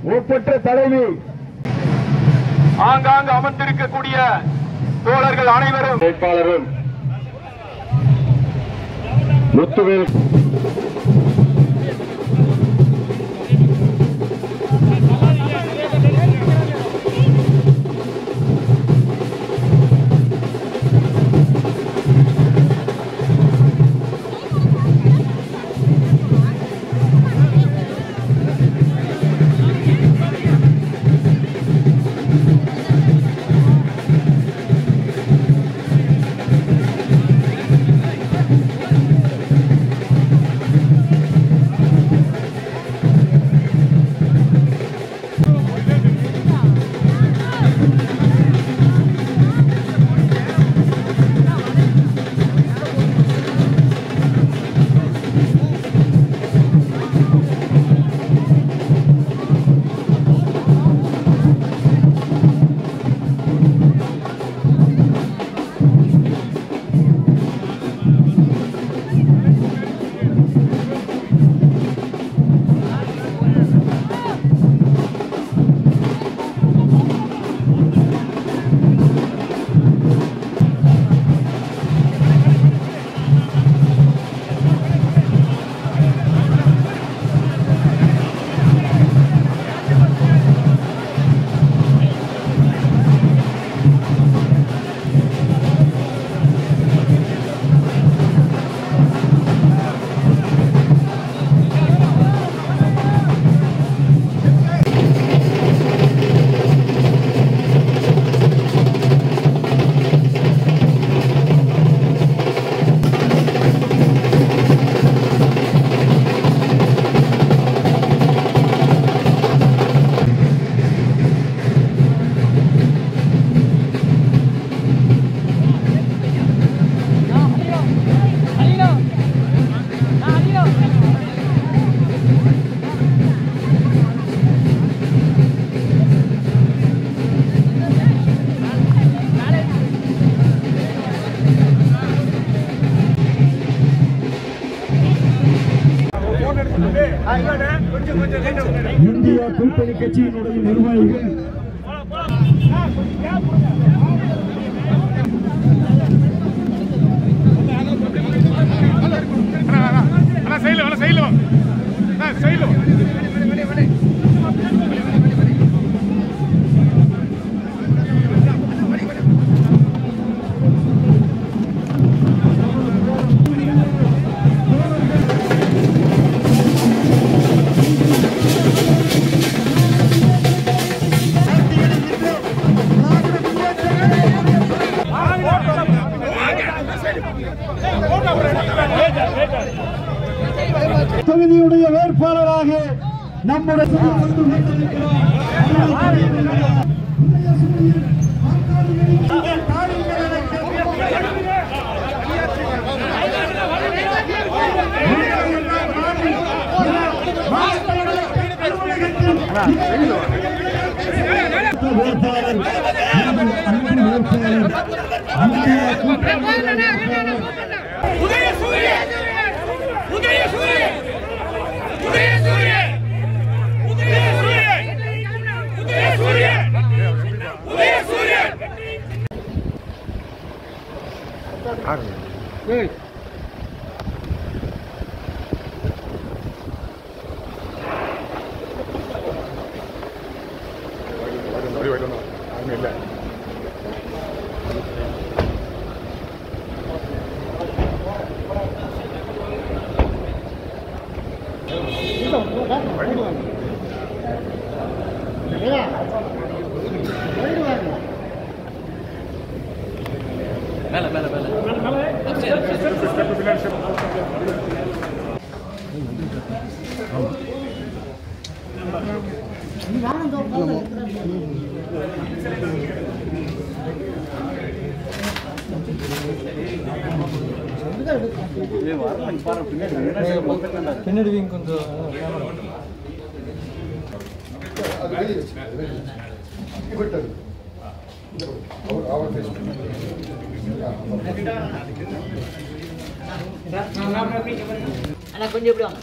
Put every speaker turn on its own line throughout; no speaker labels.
ஒப்பற்ற தலைவி ஆங்காங்கு அமர்ந்திருக்கக்கூடிய தோழர்கள் அனைவரும் வேட்பாளரும் முத்துவேல் இந்தியா கூட்டணி கட்சியினுடைய நிர்வாகிகள் தொகுதியுடைய வேட்பாளராக நம்முடைய பின்னாடி கொஞ்சம்
அண்ணா கொஞ்சம் எப்படி வாங்க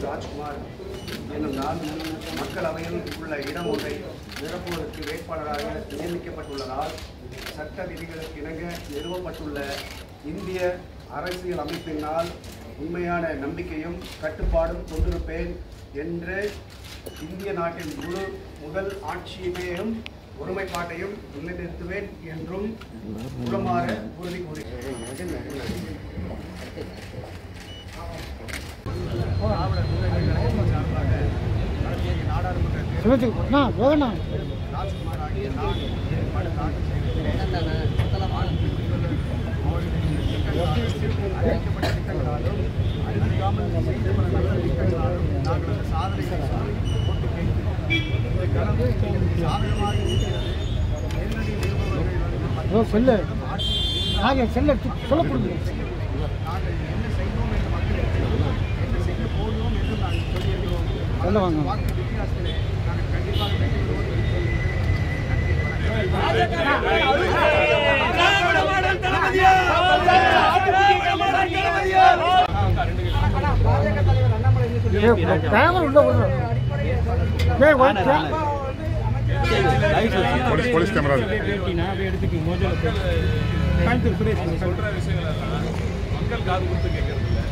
ராஜ்குமார் என்னும் நான் மக்களவையில் உள்ள இடம் ஒன்றை நிரப்புவதற்கு வேட்பாளராக நியமிக்கப்பட்டுள்ளதால் சட்ட விதிகளுக்கு இணங்க நிறுவப்பட்டுள்ள இந்திய அரசியல் அமைப்பினால் உண்மையான நம்பிக்கையும் கட்டுப்பாடும் கொண்டிருப்பேன் என்று இந்திய நாட்டின் முதல் ஆட்சியையும் ஒருமைப்பாட்டையும் நிலைநிறுத்துவேன் என்றும் உளமாற உறுதி கூறுகிறேன். ராஜ்குமார் ஆகிய நான் ஏற்பாடு தாக்கல் அறிவிக்கப்பட்ட திட்டங்களாலும் அறிவிக்காமல் செய்து பல நல்ல திட்டங்களாலும் நாங்கள் அந்த சாதனைகளை போட்டு கேட்கிறோம். இந்த களம் சாதகமாக இருக்கிறது. நேரடி நிறுவனங்கள் நாங்கள் என்ன செய்தோம் என்று மக்களுக்கு என்ன செய்ய போகிறோம் என்று நாங்கள் சொல்லியிருக்கிறோம். வாக்கு வித்தியாசத்திலே நாங்கள் கண்டிப்பாக வெற்றி பெறுவோம் என்று
போலீஸ் கேமரா
சொல்ற விஷயங்கள் எல்லாம் மக்கள் காது கொடுத்து கேட்கறது இல்லை.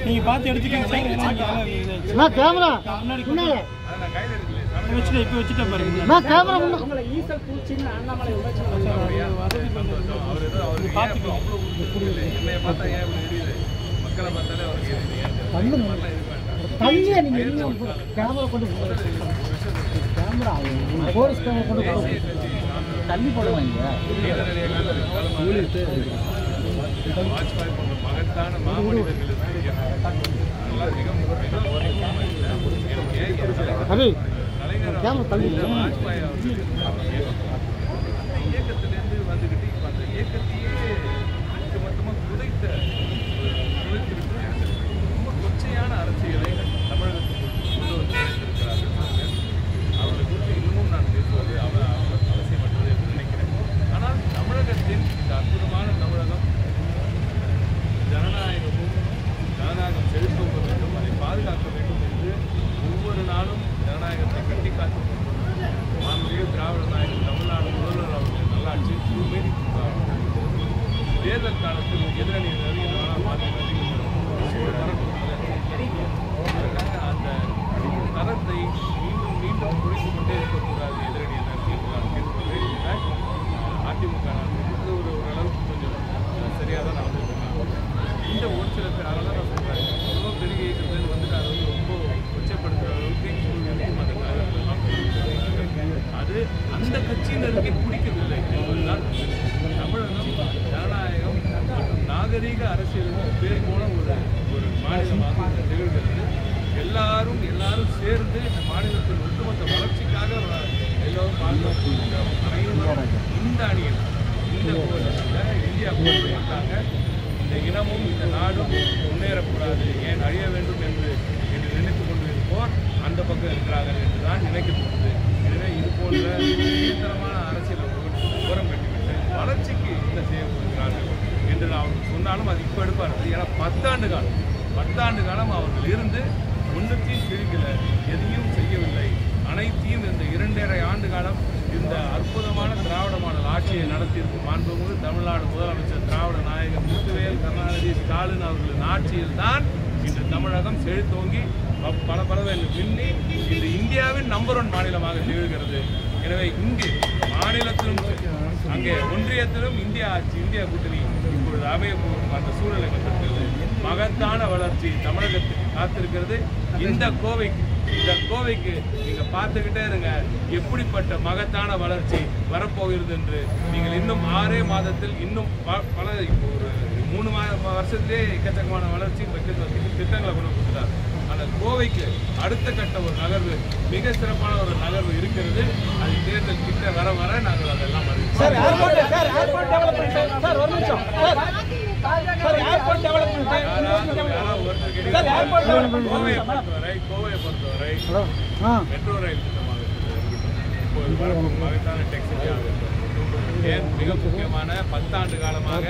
நீங்க பார்த்து எடுத்துக்கங்க சார். கேமரா வச்சுட்டு இப்போ வச்சுட்டேன் பாருங்க. கேமரா
அவர் ஏதோ அவருக்கு என்னைய பார்த்தா ஏன் இப்படி தெரியுது, மக்களை பார்த்தாலே அவருக்கு
கேமரா கொண்டு போலீஸ் கேமரா கொண்டு
தண்ணி போடுவாங்க.
வாஜ்பாய் போன்ற மகத்தான மாமனிதர்களுக்கு வாஜ்பாய் இயக்கத்திலிருந்து வந்துகிட்டு இப்ப அந்த இயக்கத்தையே மொத்தமாக துடைத்திருக்கு. ரொம்ப கொச்சையான அரசியலை தமிழகத்துக்கு கொண்டு வந்து இருக்கிறார்கள். அவர்களை குறித்து இன்னமும் நான் பேசுவது அவசியமற்றது என்று நினைக்கிறேன். ஆனால் தமிழகத்தின் இந்த அற்புதமான தமிழகம் ஜனநாயகம் செழிக்க வேண்டும், அதை பாதுகாக்க வேண்டும் என்று ஒவ்வொரு நாளும் ஜனநாயகத்தை கட்டி காத்து மாண்புமிகு திராவிட நாயகம் தமிழ்நாடு முதல்வர் அவர்கள் நல்லாட்சி மீறி தேர்தல் காலத்தில் எதிரணியினர் இதனால் மாற்றி அதற்காக அந்த தரத்தை மீண்டும் மீண்டும் குறைத்து கொண்டே இருக்கக்கூடாது எதிரணியினர் என்று நான் கேட்டுக்கொள்கிறேன். அதிமுக இது ஓரளவுக்கு கொஞ்சம் சரியாக தான் நான் வந்துருக்கேன். இந்த ஒரு சில பேர் அதனால தான் நான் சொல்கிறேன், ரொம்ப பெரிய இயக்கத்தில் வந்துட்டு அதை வந்து ரொம்ப கொச்சப்படுத்துகிற அளவுக்கு அது அந்த கட்சியினருக்கு பிடிக்கவில்லை என்பதுதான். தமிழகம் ஜனநாயகம் மற்றும் நாகரீக அரசியலுக்கு பேர் போன ஒரு மாநிலமாக திகழ்கிறது. எல்லாரும் சேர்ந்து இந்த மாநிலத்தின் ஒட்டுமொத்த வளர்ச்சிக்காக எல்லோரும் பாதுகாப்பு அனைவரும் இந்த அணியில் இந்த கோலத்தில் இந்தியா இருக்காங்க. இந்த இனமும் இந்த நாடும் முன்னேறக்கூடாது, ஏன் அழிய வேண்டும் என்று நினைத்து கொண்டு இருப்போர் அந்த பக்கம் இருக்கிறார்கள் என்று தான் நினைக்கப்படுது. எனவே இது போன்ற தீவிரமான அரசியல் ஓரம் கட்டிவிட்டு வளர்ச்சிக்கு என்ன செய்ய போகிறார்கள் என்று நான் அவர்கள் சொன்னாலும் அது இப்போ எடுப்பார்கள். ஏன்னா 10 ஆண்டு காலம் அவர்கள் இருந்து ஒன்றுத்தையும் கிழிக்கல, எதையும் செய்யவில்லை. அனைத்தையும் இந்த 2.5 ஆண்டு காலம் இந்த அற்புதமான திராவிட மாடல் ஆட்சியை நடத்தியிருக்கும் மாண்புமிகு தமிழ்நாடு முதலமைச்சர் திராவிட நாயகன் முத்துவேல் கருணாநிதி ஸ்டாலின் அவர்களின் ஆட்சியில் தான் இன்று தமிழகம் செழித்தோங்கி பலவென்று மின்னி இந்த இந்தியாவின் நம்பர் 1 மாநிலமாக திகழ்கிறது. எனவே இங்கு மாநிலத்திலும் அங்கே ஒன்றியத்திலும் இந்தியா ஆட்சி, இந்தியா கூட்டணி இப்பொழுது அமைய அந்த சூழ்நிலை வந்திருக்கிறது. மகத்தான வளர்ச்சி தமிழகத்துக்கு காத்திருக்கிறது. இந்த கோவைக்கு நீங்கள் பார்த்துக்கிட்டே இருங்க, எப்படிப்பட்ட மகத்தான வளர்ச்சி வரப்போகிறது என்று. நீங்கள் இன்னும் 6 மாதத்தில் இன்னும் பல ஒரு 3 வருஷத்திலே எக்கச்சக்கமான வளர்ச்சி திட்டங்களை கொண்டு கொடுக்கிறார். ஆனால் கோவைக்கு அடுத்த கட்ட ஒரு நகர்வு, மிக சிறப்பான ஒரு நகர்வு இருக்கிறது. அது தேர்தல் கிட்ட வர நாங்கள் அதெல்லாம் ஒருத்தர் கோவையை பொறுத்தவரை
ஹலோ ஆ
மெட்ரோ ரயில் திட்டமாக இப்போது வரப்போகும் மகத்தான டெக்ஸிட்டி ஆகட்டும். ஏன் மிக முக்கியமான 10 ஆண்டு காலமாக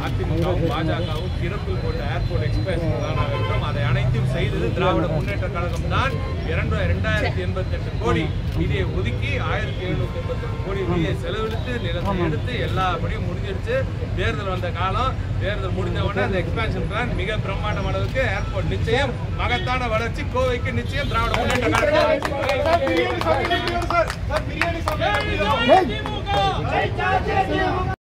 அதிமுகவும் பாஜகவும் கிடப்பில் போட்ட ஏர்போர்ட் எக்ஸ்பிரஸ் ஆகட்டும், அதை அனைத்தும் செய்தது திராவிட முன்னேற்ற கழகம் தான். 2088 கோடி நிதியை ஒதுக்கி 1788 கோடி நிதியை செலவழித்து நிலத்தை எடுத்து எல்லாபடியும் முடிஞ்சிருச்சு. தேர்தல் வந்த காலம், தேர்தல் முடிஞ்ச உடனே அந்த எக்ஸ்பான்ஷன் பிளான் மிக பிரம்மாண்டம் அளவுக்கு ஏர்போர்ட் நிச்சயம், மகத்தான வளர்ச்சி கோவைக்கு நிச்சயம் திராவிட முன்னேற்ற கழகம்.